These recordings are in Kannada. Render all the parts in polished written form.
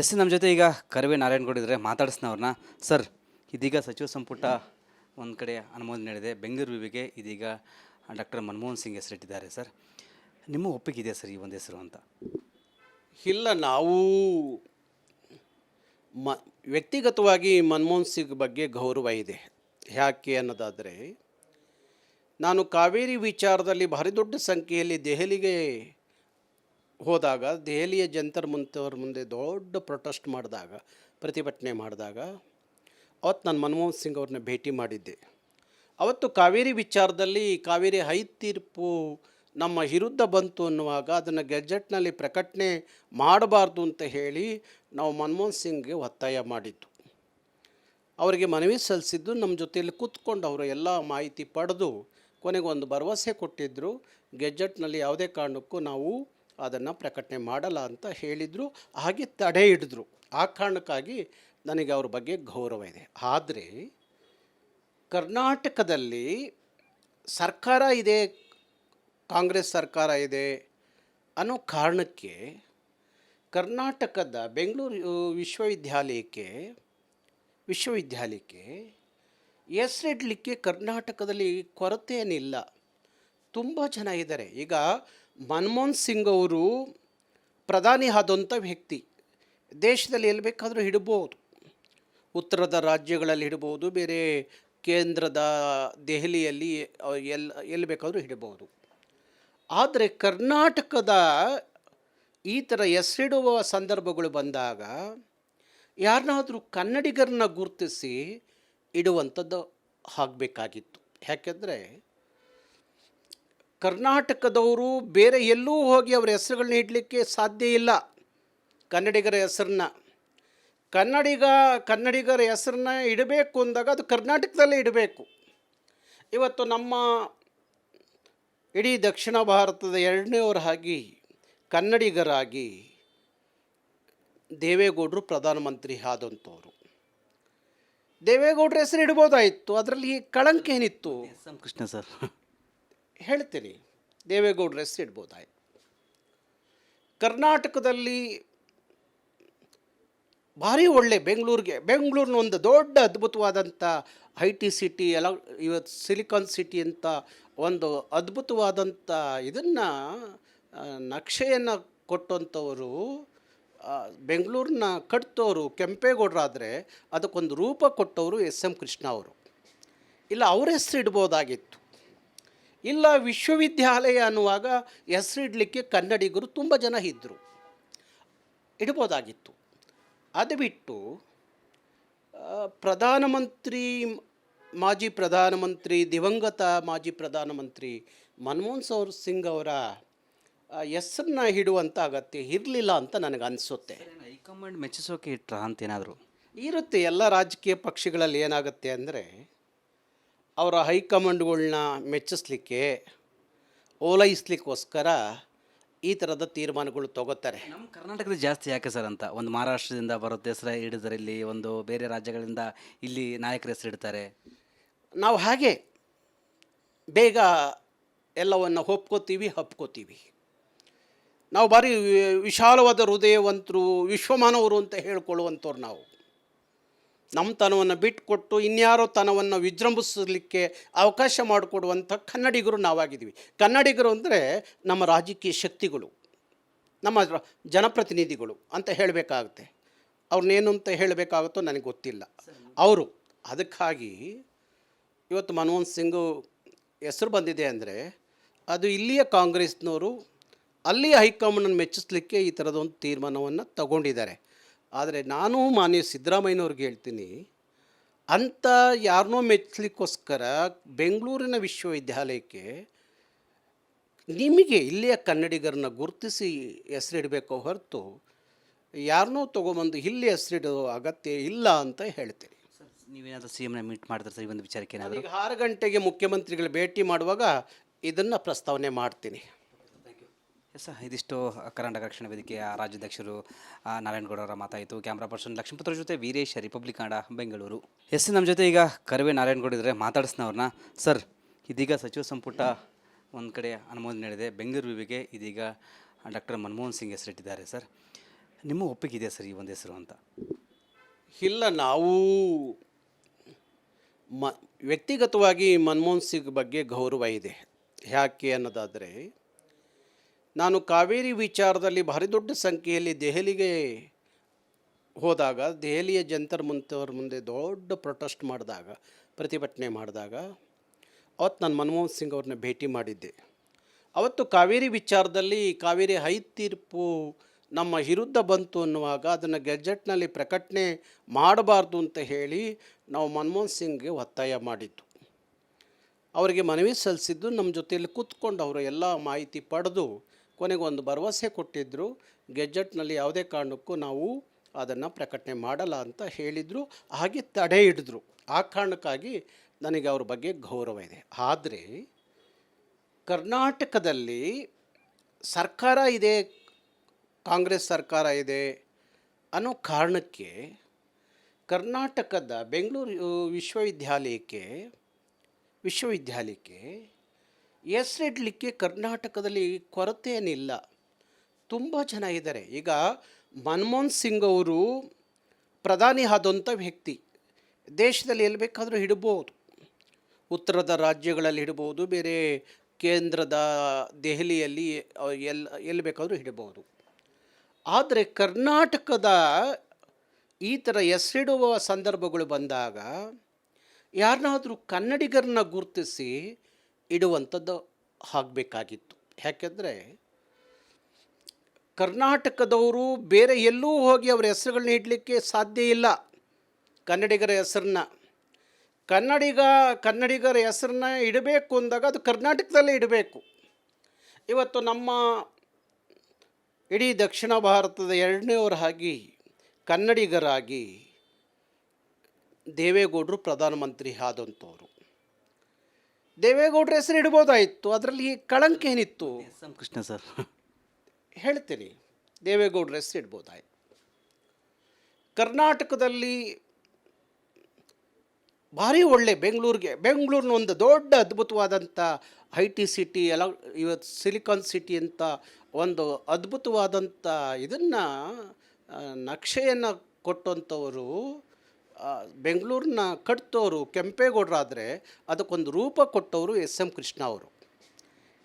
ಎಸ್ ನಮ್ಮ ಜೊತೆ ಈಗ ಕರವೇ ನಾರಾಯಣಗೌಡ ಇದ್ದಾರೆ, ಮಾತಾಡಿಸ್ನವ್ರನ್ನ. ಸರ್, ಇದೀಗ ಸಚಿವ ಸಂಪುಟ ಒಂದು ಕಡೆ ಅನುಮೋದನೆ ನೀಡಿದೆ. ಬೆಂಗಳೂರು ವಿವಿಗೆ ಇದೀಗ ಡಾಕ್ಟರ್ ಮನಮೋಹನ್ ಸಿಂಗ್ ಹೆಸರಿಟ್ಟಿದ್ದಾರೆ. ಸರ್, ನಿಮ್ಮ ಒಪ್ಪಿಗೆ ಇದೆ ಸರ್ ಈ ಒಂದು ಹೆಸರು ಅಂತ? ಇಲ್ಲ, ನಾವು ಮ ವ್ಯಕ್ತಿಗತವಾಗಿ ಮನಮೋಹನ್ ಸಿಂಗ್ ಬಗ್ಗೆ ಗೌರವ ಇದೆ. ಯಾಕೆ ಅನ್ನೋದಾದರೆ, ನಾನು ಕಾವೇರಿ ವಿಚಾರದಲ್ಲಿ ಭಾರಿ ದೊಡ್ಡ ಸಂಖ್ಯೆಯಲ್ಲಿ ದೆಹಲಿಗೆ ಹೋದಾಗ, ದೆಹಲಿಯ ಜಂತರ್ ಮಂತರ್ ಮುಂದೆ ದೊಡ್ಡ ಪ್ರೊಟೆಸ್ಟ್ ಮಾಡಿದಾಗ, ಪ್ರತಿಭಟನೆ ಮಾಡಿದಾಗ, ಅವತ್ತು ನಾನು ಮನಮೋಹನ್ ಸಿಂಗ್ ಅವ್ರನ್ನ ಭೇಟಿ ಮಾಡಿದ್ದೆ. ಅವತ್ತು ಕಾವೇರಿ ವಿಚಾರದಲ್ಲಿ ಕಾವೇರಿ ತೀರ್ಪು ನಮ್ಮ ವಿರುದ್ಧ ಬಂತು ಅನ್ನುವಾಗ ಅದನ್ನು ಗೆಜೆಟ್ನಲ್ಲಿ ಪ್ರಕಟಣೆ ಮಾಡಬಾರ್ದು ಅಂತ ಹೇಳಿ ನಾವು ಮನಮೋಹನ್ ಸಿಂಗ್ಗೆ ಒತ್ತಾಯ ಮಾಡಿದ್ದು. ಅವರಿಗೆ ಮನವಿ ಸಲ್ಲಿಸಿದ್ದು, ನಮ್ಮ ಜೊತೆಯಲ್ಲಿ ಕೂತ್ಕೊಂಡು ಅವರು ಎಲ್ಲ ಮಾಹಿತಿ ಪಡೆದು ಕೊನೆಗೆ ಒಂದು ಭರವಸೆ ಕೊಟ್ಟಿದ್ದರು. ಗೆಜೆಟ್ನಲ್ಲಿ ಯಾವುದೇ ಕಾರಣಕ್ಕೂ ನಾವು ಅದನ್ನು ಪ್ರಕಟಣೆ ಮಾಡಲ್ಲ ಅಂತ ಹೇಳಿದರು. ಹಾಗೆ ತಡೆ ಹಿಡಿದ್ರು. ಆ ಕಾರಣಕ್ಕಾಗಿ ನನಗೆ ಅವ್ರ ಬಗ್ಗೆ ಗೌರವ ಇದೆ. ಆದರೆ ಕರ್ನಾಟಕದಲ್ಲಿ ಸರ್ಕಾರ ಇದೆ, ಕಾಂಗ್ರೆಸ್ ಸರ್ಕಾರ ಇದೆ ಅನ್ನೋ ಕಾರಣಕ್ಕೆ ಕರ್ನಾಟಕದ ಬೆಂಗಳೂರು ವಿಶ್ವವಿದ್ಯಾಲಯಕ್ಕೆ ಹೆಸರಿಡಲಿಕ್ಕೆ ಕರ್ನಾಟಕದಲ್ಲಿ ಕೊರತೆ ಏನಿಲ್ಲ. ತುಂಬ ಜನ ಇದ್ದಾರೆ. ಈಗ ಮನಮೋಹನ್ ಸಿಂಗ್ ಅವರು ಪ್ರಧಾನಿ ಆದಂಥ ವ್ಯಕ್ತಿ. ದೇಶದಲ್ಲಿ ಎಲ್ಲಿ ಬೇಕಾದರೂ ಇಡ್ಬೋದು, ಉತ್ತರದ ರಾಜ್ಯಗಳಲ್ಲಿ ಇಡ್ಬೋದು, ಬೇರೆ ಕೇಂದ್ರದ ದೆಹಲಿಯಲ್ಲಿ ಎಲ್ಲಿ ಬೇಕಾದರೂ ಇಡಬಹುದು. ಆದರೆ ಕರ್ನಾಟಕದ ಈ ಥರ ಹೆಸರಿಡುವ ಸಂದರ್ಭಗಳು ಬಂದಾಗ ಯಾರನ್ನಾದರೂ ಕನ್ನಡಿಗರನ್ನ ಗುರುತಿಸಿ ಇಡುವಂಥದ್ದು ಆಗಬೇಕಾಗಿತ್ತು. ಯಾಕೆಂದರೆ ಕರ್ನಾಟಕದವರು ಬೇರೆ ಎಲ್ಲೂ ಹೋಗಿ ಅವರ ಹೆಸರುಗಳನ್ನ ಇಡಲಿಕ್ಕೆ ಸಾಧ್ಯ ಇಲ್ಲ. ಕನ್ನಡಿಗರ ಹೆಸರನ್ನ ಕನ್ನಡಿಗರ ಹೆಸರನ್ನ ಇಡಬೇಕು ಅಂದಾಗ ಅದು ಕರ್ನಾಟಕದಲ್ಲೇ ಇಡಬೇಕು. ಇವತ್ತು ನಮ್ಮ ಇಡೀ ದಕ್ಷಿಣ ಭಾರತದ ಎರಡನೇವರಾಗಿ ಕನ್ನಡಿಗರಾಗಿ ದೇವೇಗೌಡರು ಪ್ರಧಾನಮಂತ್ರಿ ಆದಂಥವ್ರು. ದೇವೇಗೌಡರ ಹೆಸರು ಇಡ್ಬೋದಾಯಿತು, ಅದರಲ್ಲಿ ಕಳಂಕ ಏನಿತ್ತು? ಎಸ್ ಎಂ ಕೃಷ್ಣ ಸರ್ ಹೇಳ್ತೀನಿ, ದೇವೇಗೌಡರ ಹೆಸರು ಇಡ್ಬೋದಾಯಿತು. ಕರ್ನಾಟಕದಲ್ಲಿ ಭಾರಿ ಒಳ್ಳೆ ಬೆಂಗಳೂರಿನ ಒಂದು ದೊಡ್ಡ ಅದ್ಭುತವಾದಂಥ IT ಸಿಟಿ, ಇವತ್ತು ಸಿಲಿಕಾನ್ ಸಿಟಿ ಅಂತ ಒಂದು ಅದ್ಭುತವಾದಂಥ ಇದನ್ನು ನಕ್ಷೆಯನ್ನು ಕೊಟ್ಟಂಥವರು, ಬೆಂಗಳೂರನ್ನ ಕಟ್ತವರು ಕೆಂಪೇಗೌಡರಾದರೆ ಅದಕ್ಕೊಂದು ರೂಪ ಕೊಟ್ಟವರು SM ಕೃಷ್ಣ ಅವರು. ಇಲ್ಲ, ಅವ್ರ ಹೆಸರು ಇಡ್ಬೋದಾಗಿತ್ತು. ಇಲ್ಲ, ವಿಶ್ವವಿದ್ಯಾಲಯ ಅನ್ನುವಾಗ ಹೆಸರಿಡಲಿಕ್ಕೆ ಕನ್ನಡಿಗರು ತುಂಬ ಜನ ಇದ್ದರು, ಇಡ್ಬೋದಾಗಿತ್ತು. ಅದು ಬಿಟ್ಟು ಮಾಜಿ ಪ್ರಧಾನಮಂತ್ರಿ, ದಿವಂಗತ ಮಾಜಿ ಪ್ರಧಾನಮಂತ್ರಿ ಮನಮೋಹನ್ ಸಿಂಗ್ ಅವರ ಹೆಸರನ್ನ ಇಡುವಂಥ ಅಗತ್ಯ ಇರಲಿಲ್ಲ ಅಂತ ನನಗೆ ಅನಿಸುತ್ತೆ. ಹೈಕಮಾಂಡ್ ಮೆಚ್ಚಿಸೋಕೆ ಇಟ್ರಾ ಅಂತ ಏನಾದರೂ ಇರುತ್ತೆ. ಎಲ್ಲ ರಾಜಕೀಯ ಪಕ್ಷಗಳಲ್ಲಿ ಏನಾಗುತ್ತೆ ಅಂದರೆ, ಅವರ ಹೈಕಮಾಂಡ್ಗಳನ್ನ ಮೆಚ್ಚಿಸ್ಲಿಕ್ಕೆ, ಓಲೈಸ್ಲಿಕ್ಕೋಸ್ಕರ ಈ ಥರದ ತೀರ್ಮಾನಗಳು ತಗೋತಾರೆ. ನಮ್ಮ ಕರ್ನಾಟಕದ ಜಾಸ್ತಿ ಯಾಕೆ ಸರ್ ಅಂತ? ಒಂದು ಮಹಾರಾಷ್ಟ್ರದಿಂದ ಬರುತ್ತೆ ಹೆಸರು ಹಿಡಿದರೆ, ಇಲ್ಲಿ ಒಂದು ಬೇರೆ ರಾಜ್ಯಗಳಿಂದ ಇಲ್ಲಿ ನಾಯಕರ ಹೆಸರು ಇಡ್ತಾರೆ. ನಾವು ಹಾಗೆ ಬೇಗ ಎಲ್ಲವನ್ನು ಹಪ್ಕೋತೀವಿ. ನಾವು ಭಾರಿ ವಿಶಾಲವಾದ ಹೃದಯವಂತರು, ವಿಶ್ವಮಾನವರು ಅಂತ ಹೇಳ್ಕೊಳ್ಳುವಂಥವ್ರು. ನಾವು ನಮ್ಮ ತನವನ್ನು ಬಿಟ್ಟುಕೊಟ್ಟು ಇನ್ಯಾರೋ ತನವನ್ನು ವಿಜೃಂಭಿಸಲಿಕ್ಕೆ ಅವಕಾಶ ಮಾಡಿಕೊಡುವಂಥ ಕನ್ನಡಿಗರು ನಾವಾಗಿದ್ದೀವಿ. ಕನ್ನಡಿಗರು ಅಂದರೆ ನಮ್ಮ ರಾಜಕೀಯ ಶಕ್ತಿಗಳು, ನಮ್ಮ ಜನಪ್ರತಿನಿಧಿಗಳು ಅಂತ ಹೇಳಬೇಕಾಗುತ್ತೆ. ಅವ್ರನ್ನೇನು ಅಂತ ಹೇಳಬೇಕಾಗುತ್ತೋ ನನಗೆ ಗೊತ್ತಿಲ್ಲ. ಅವರು ಅದಕ್ಕಾಗಿ ಇವತ್ತು ಮನಮೋಹನ್ ಸಿಂಗು ಹೆಸರು ಬಂದಿದೆ ಅಂದರೆ ಅದು ಇಲ್ಲಿಯ ಕಾಂಗ್ರೆಸ್ನವರು ಅಲ್ಲಿಯ ಹೈಕಮಾಂಡನ್ನು ಮೆಚ್ಚಿಸ್ಲಿಕ್ಕೆ ಈ ಥರದೊಂದು ತೀರ್ಮಾನವನ್ನು ತಗೊಂಡಿದ್ದಾರೆ. ಆದರೆ ನಾನು ಮಾನ್ಯ ಸಿದ್ದರಾಮಯ್ಯನವ್ರಿಗೆ ಹೇಳ್ತೀನಿ, ಅಂಥ ಯಾರನ್ನೋ ಮೆಚ್ಚಲಿಕ್ಕೋಸ್ಕರ ಬೆಂಗಳೂರಿನ ವಿಶ್ವವಿದ್ಯಾಲಯಕ್ಕೆ ನಿಮಗೆ ಇಲ್ಲಿಯ ಕನ್ನಡಿಗರನ್ನ ಗುರುತಿಸಿ ಹೆಸರಿಡಬೇಕೋ ಹೊರತು ಯಾರನ್ನೋ ತೊಗೊಂಬಂದು ಇಲ್ಲಿ ಹೆಸರಿಡೋ ಅಗತ್ಯ ಇಲ್ಲ ಅಂತ ಹೇಳ್ತೀನಿ. ನೀವೇನಾದರೂ CM ಮೀಟ್ ಮಾಡ್ತಾರೆ ಸರ್ ಈ ಒಂದು ವಿಚಾರಕ್ಕೆ? ಏನಾದರೂ ಈಗ 6 ಗಂಟೆಗೆ ಮುಖ್ಯಮಂತ್ರಿಗಳು ಭೇಟಿ ಮಾಡುವಾಗ ಇದನ್ನು ಪ್ರಸ್ತಾವನೆ ಮಾಡ್ತೀನಿ. ಎಸ್ ಸರ್, ಇದಿಷ್ಟು ಕರ್ನಾಟಕ ರಕ್ಷಣಾ ವೇದಿಕೆಯ ರಾಜ್ಯಾಧ್ಯಕ್ಷರು ನಾರಾಯಣಗೌಡ ಅವರ ಮಾತಾಯಿತು. ಕ್ಯಾಮ್ರಾ ಪರ್ಸನ್ ಲಕ್ಷ್ಮೀಪುತ್ರ ಜೊತೆ ವೀರೇಶ್, ರಿಪಬ್ಲಿಕ್ ಕನ್ನಡ, ಬೆಂಗಳೂರು. ಎಸ್ ನಮ್ಮ ಜೊತೆ ಈಗ ಕರವೇ ನಾರಾಯಣಗೌಡ ಇದ್ದಾರೆ, ಮಾತಾಡಿಸ್ನವ್ರನ್ನ. ಸರ್, ಇದೀಗ ಸಚಿವ ಸಂಪುಟ ಒಂದು ಕಡೆ ಅನುಮೋದನೆ ನೀಡಿದೆ. ಬೆಂಗಳೂರು ವಿವಿಗೆ ಇದೀಗ ಡಾಕ್ಟರ್ ಮನಮೋಹನ್ ಸಿಂಗ್ ಹೆಸರಿಟ್ಟಿದ್ದಾರೆ. ಸರ್, ನಿಮ್ಮ ಒಪ್ಪಿಗೆ ಇದೆ ಸರ್ ಈ ಒಂದು ಹೆಸರು ಅಂತ? ಇಲ್ಲ, ನಾವು ಮ ವ್ಯಕ್ತಿಗತವಾಗಿ ಮನಮೋಹನ್ ಸಿಂಗ್ ಬಗ್ಗೆ ಗೌರವ ಇದೆ. ಯಾಕೆ ಅನ್ನೋದಾದರೆ, ನಾನು ಕಾವೇರಿ ವಿಚಾರದಲ್ಲಿ ಭಾರಿ ದೊಡ್ಡ ಸಂಖ್ಯೆಯಲ್ಲಿ ದೆಹಲಿಗೆ ಹೋದಾಗ, ದೆಹಲಿಯ ಜಂತರ್ ಮಂತರ್ ಮುಂದೆ ದೊಡ್ಡ ಪ್ರೊಟೆಸ್ಟ್ ಮಾಡಿದಾಗ, ಪ್ರತಿಭಟನೆ ಮಾಡಿದಾಗ, ಅವತ್ತು ನಾನು ಮನಮೋಹನ್ ಸಿಂಗ್ ಅವ್ರನ್ನ ಭೇಟಿ ಮಾಡಿದ್ದೆ. ಅವತ್ತು ಕಾವೇರಿ ವಿಚಾರದಲ್ಲಿ ಕಾವೇರಿ ಹೈ ತೀರ್ಪು ನಮ್ಮ ವಿರುದ್ಧ ಬಂತು ಅನ್ನುವಾಗ ಅದನ್ನು ಗೆಜೆಟ್ನಲ್ಲಿ ಪ್ರಕಟಣೆ ಮಾಡಬಾರ್ದು ಅಂತ ಹೇಳಿ ನಾವು ಮನಮೋಹನ್ ಸಿಂಗ್ಗೆ ಒತ್ತಾಯ ಮಾಡಿದ್ದು. ಅವರಿಗೆ ಮನವಿ ಸಲ್ಲಿಸಿದ್ದು, ನಮ್ಮ ಜೊತೆಯಲ್ಲಿ ಕೂತ್ಕೊಂಡು ಅವರು ಎಲ್ಲ ಮಾಹಿತಿ ಪಡೆದು ಕೊನೆಗೆ ಒಂದು ಭರವಸೆ ಕೊಟ್ಟಿದ್ದರು. ಗೆಜೆಟ್ನಲ್ಲಿ ಯಾವುದೇ ಕಾರಣಕ್ಕೂ ನಾವು ಅದನ್ನು ಪ್ರಕಟಣೆ ಮಾಡಲ್ಲ ಅಂತ ಹೇಳಿದರು. ಹಾಗೆ ತಡೆ ಹಿಡಿದ್ರು. ಆ ಕಾರಣಕ್ಕಾಗಿ ನನಗೆ ಅವ್ರ ಬಗ್ಗೆ ಗೌರವ ಇದೆ. ಆದರೆ ಕರ್ನಾಟಕದಲ್ಲಿ ಸರ್ಕಾರ ಇದೆ, ಕಾಂಗ್ರೆಸ್ ಸರ್ಕಾರ ಇದೆ ಅನ್ನೋ ಕಾರಣಕ್ಕೆ ಕರ್ನಾಟಕದ ಬೆಂಗಳೂರು ವಿಶ್ವವಿದ್ಯಾಲಯಕ್ಕೆ ಹೆಸರಿಡಲಿಕ್ಕೆ ಕರ್ನಾಟಕದಲ್ಲಿ ಕೊರತೆ ಏನಿಲ್ಲ. ತುಂಬ ಜನ ಇದ್ದಾರೆ. ಈಗ ಮನಮೋಹನ್ ಸಿಂಗ್ ಅವರು ಪ್ರಧಾನಿ ಆದಂಥ ವ್ಯಕ್ತಿ. ದೇಶದಲ್ಲಿ ಎಲ್ಲಿ ಬೇಕಾದರೂ ಇಡ್ಬೋದು, ಉತ್ತರದ ರಾಜ್ಯಗಳಲ್ಲಿ ಇಡ್ಬೋದು, ಬೇರೆ ಕೇಂದ್ರದ ದೆಹಲಿಯಲ್ಲಿ ಎಲ್ಲಿ ಬೇಕಾದರೂ ಇಡಬಹುದು. ಆದರೆ ಕರ್ನಾಟಕದ ಈ ಥರ ಹೆಸರಿಡುವ ಸಂದರ್ಭಗಳು ಬಂದಾಗ ಯಾರನ್ನಾದರೂ ಕನ್ನಡಿಗರನ್ನ ಗುರುತಿಸಿ ಇಡುವಂಥದ್ದು ಆಗಬೇಕಾಗಿತ್ತು. ಯಾಕೆಂದರೆ ಕರ್ನಾಟಕದವರು ಬೇರೆ ಎಲ್ಲೂ ಹೋಗಿ ಅವರ ಹೆಸರುಗಳನ್ನ ಇಡಲಿಕ್ಕೆ ಸಾಧ್ಯ ಇಲ್ಲ. ಕನ್ನಡಿಗರ ಹೆಸರನ್ನ ಕನ್ನಡಿಗರ ಹೆಸರನ್ನ ಇಡಬೇಕು ಅಂದಾಗ ಅದು ಕರ್ನಾಟಕದಲ್ಲೇ ಇಡಬೇಕು. ಇವತ್ತು ನಮ್ಮ ಇಡೀ ದಕ್ಷಿಣ ಭಾರತದ ಎರಡನೇವರಾಗಿ ಕನ್ನಡಿಗರಾಗಿ ದೇವೇಗೌಡರು ಪ್ರಧಾನಮಂತ್ರಿ ಆದಂಥವ್ರು. ದೇವೇಗೌಡರ ಹೆಸರು ಇಡ್ಬೋದಾಯಿತು, ಅದರಲ್ಲಿ ಕಳಂಕ ಏನಿತ್ತು? ಎಸ್.ಎಂ. ಕೃಷ್ಣ ಸರ್ ಹೇಳ್ತೀನಿ, ದೇವೇಗೌಡರ ಹೆಸರು ಇಡ್ಬೋದಾಯಿತು. ಕರ್ನಾಟಕದಲ್ಲಿ ಭಾರಿ ಒಳ್ಳೆ ಬೆಂಗಳೂರಿನ ಒಂದು ದೊಡ್ಡ ಅದ್ಭುತವಾದಂಥ IT ಸಿಟಿ, ಇವತ್ತು ಸಿಲಿಕಾನ್ ಸಿಟಿ ಅಂತ ಒಂದು ಅದ್ಭುತವಾದಂಥ ಇದನ್ನು ನಕ್ಷೆಯನ್ನು ಕೊಟ್ಟಂಥವರು, ಬೆಂಗಳೂರನ್ನ ಕಟ್ತವರು ಕೆಂಪೇಗೌಡರಾದರೆ ಅದಕ್ಕೊಂದು ರೂಪ ಕೊಟ್ಟವರು ಎಸ್.ಎಂ. ಕೃಷ್ಣ ಅವರು.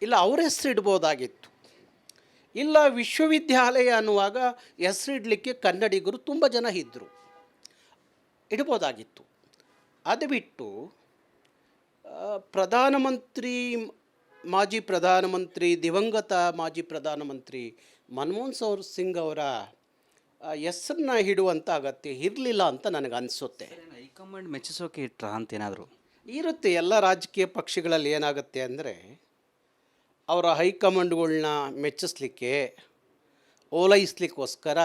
ಇಲ್ಲ, ಅವ್ರ ಹೆಸರು ಇಡ್ಬೋದಾಗಿತ್ತು. ಇಲ್ಲ, ವಿಶ್ವವಿದ್ಯಾಲಯ ಅನ್ನುವಾಗ ಹೆಸರಿಡಲಿಕ್ಕೆ ಕನ್ನಡಿಗರು ತುಂಬ ಜನ ಇದ್ದರು, ಇಡ್ಬೋದಾಗಿತ್ತು. ಅದು ಬಿಟ್ಟು ದಿವಂಗತ ಮಾಜಿ ಪ್ರಧಾನಮಂತ್ರಿ ಮನಮೋಹನ್ ಸಿಂಗ್ ಅವರ ಹೆಸರನ್ನ ಇಡುವಂಥ ಅಗತ್ಯ ಇರಲಿಲ್ಲ ಅಂತ ನನಗೆ ಅನಿಸುತ್ತೆ. ಹೈಕಮಾಂಡ್ ಮೆಚ್ಚಿಸೋಕೆ ಇಟ್ರ ಅಂತ ಏನಾದರೂ ಇರುತ್ತೆ. ಎಲ್ಲ ರಾಜಕೀಯ ಪಕ್ಷಗಳಲ್ಲಿ ಏನಾಗುತ್ತೆ ಅಂದರೆ, ಅವರ ಹೈಕಮಾಂಡ್ಗಳನ್ನ ಮೆಚ್ಚಿಸ್ಲಿಕ್ಕೆ, ಓಲೈಸ್ಲಿಕ್ಕೋಸ್ಕರ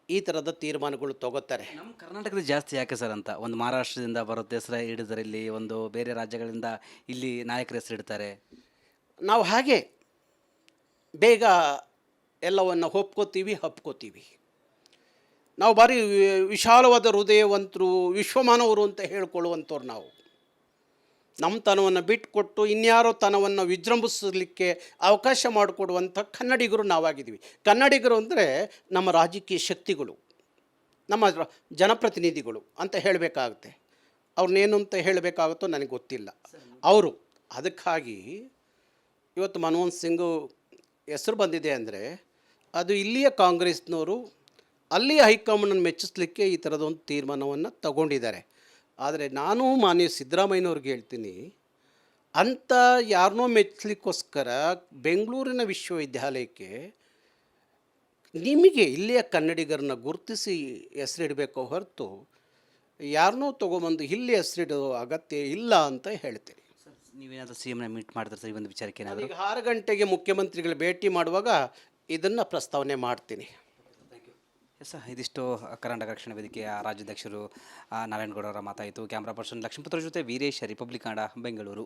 ಈ ಥರದ ತೀರ್ಮಾನಗಳು ತಗೋತಾರೆ. ನಮ್ಮ ಕರ್ನಾಟಕದಲ್ಲಿ ಜಾಸ್ತಿ ಯಾಕೆ ಸರ್ ಅಂತ? ಒಂದು ಮಹಾರಾಷ್ಟ್ರದಿಂದ ಬರುತ್ತೆ ಹೆಸರು ಹಿಡಿದರೆ, ಇಲ್ಲಿ ಒಂದು ಬೇರೆ ರಾಜ್ಯಗಳಿಂದ ಇಲ್ಲಿ ನಾಯಕರ ಹೆಸರು ಇಡ್ತಾರೆ. ನಾವು ಹಾಗೆ ಬೇಗ ಎಲ್ಲವನ್ನು ಹಪ್ಕೋತೀವಿ. ನಾವು ಭಾರಿ ವಿಶಾಲವಾದ ಹೃದಯವಂತರು, ವಿಶ್ವಮಾನವರು ಅಂತ ಹೇಳ್ಕೊಳ್ಳುವಂಥವ್ರು. ನಾವು ನಮ್ಮ ತನವನ್ನು ಬಿಟ್ಟುಕೊಟ್ಟು ಇನ್ಯಾರೋ ತನವನ್ನು ವಿಜೃಂಭಿಸಲಿಕ್ಕೆ ಅವಕಾಶ ಮಾಡಿಕೊಡುವಂಥ ಕನ್ನಡಿಗರು ನಾವಾಗಿದ್ದೀವಿ. ಕನ್ನಡಿಗರು ಅಂದರೆ ನಮ್ಮ ರಾಜಕೀಯ ಶಕ್ತಿಗಳು, ನಮ್ಮ ಜನಪ್ರತಿನಿಧಿಗಳು ಅಂತ ಹೇಳಬೇಕಾಗುತ್ತೆ. ಅವ್ರನ್ನೇನು ಅಂತ ಹೇಳಬೇಕಾಗುತ್ತೋ ನನಗೆ ಗೊತ್ತಿಲ್ಲ. ಅವರು ಅದಕ್ಕಾಗಿ ಇವತ್ತು ಮನಮೋಹನ್ ಸಿಂಗು ಹೆಸರು ಬಂದಿದೆ ಅಂದರೆ ಅದು ಇಲ್ಲಿಯ ಕಾಂಗ್ರೆಸ್ನವರು ಅಲ್ಲಿಯ ಹೈಕಮಾಂಡನ್ನು ಮೆಚ್ಚಿಸ್ಲಿಕ್ಕೆ ಈ ಥರದೊಂದು ತೀರ್ಮಾನವನ್ನು ತಗೊಂಡಿದ್ದಾರೆ. ಆದರೆ ನಾನು ಮಾನ್ಯ ಸಿದ್ದರಾಮಯ್ಯನವ್ರಿಗೆ ಹೇಳ್ತೀನಿ, ಅಂಥ ಯಾರನ್ನೋ ಮೆಚ್ಚಲಿಕ್ಕೋಸ್ಕರ ಬೆಂಗಳೂರಿನ ವಿಶ್ವವಿದ್ಯಾಲಯಕ್ಕೆ ನಿಮಗೆ ಇಲ್ಲಿಯ ಕನ್ನಡಿಗರನ್ನ ಗುರುತಿಸಿ ಹೆಸರಿಡಬೇಕು ಹೊರತು ಯಾರನ್ನೋ ತೊಗೊಂಬಂದು ಇಲ್ಲಿ ಹೆಸರಿಡೋ ಅಗತ್ಯ ಇಲ್ಲ ಅಂತ ಹೇಳ್ತೀನಿ. ನೀವೇನಾದರೂ CMನ ಮೀಟ್ ಮಾಡ್ತಾರೆ ಸರ್ ಈ ಒಂದು ವಿಚಾರಕ್ಕೆ? ಏನಾದರೂ ಈಗ 6 ಗಂಟೆಗೆ ಮುಖ್ಯಮಂತ್ರಿಗಳು ಭೇಟಿ ಮಾಡುವಾಗ ಇದನ್ನು ಪ್ರಸ್ತಾವನೆ ಮಾಡ್ತೀನಿ. ಎಸ್, ಇದಿಷ್ಟು ಕರ್ನಾಟಕ ರಕ್ಷಣಾ ವೇದಿಕೆಯ ರಾಜ್ಯಾಧ್ಯಕ್ಷರು ನಾರಾಯಣಗೌಡ ಅವರ ಮಾತಾಯಿತು. ಕ್ಯಾಮ್ರಾ ಪರ್ಸನ್ ಲಕ್ಷ್ಮೀಪುತ್ರ ಜೊತೆ ವೀರೇಶ್, ರಿಪಬ್ಲಿಕ್ ಕನ್ನಡ, ಬೆಂಗಳೂರು.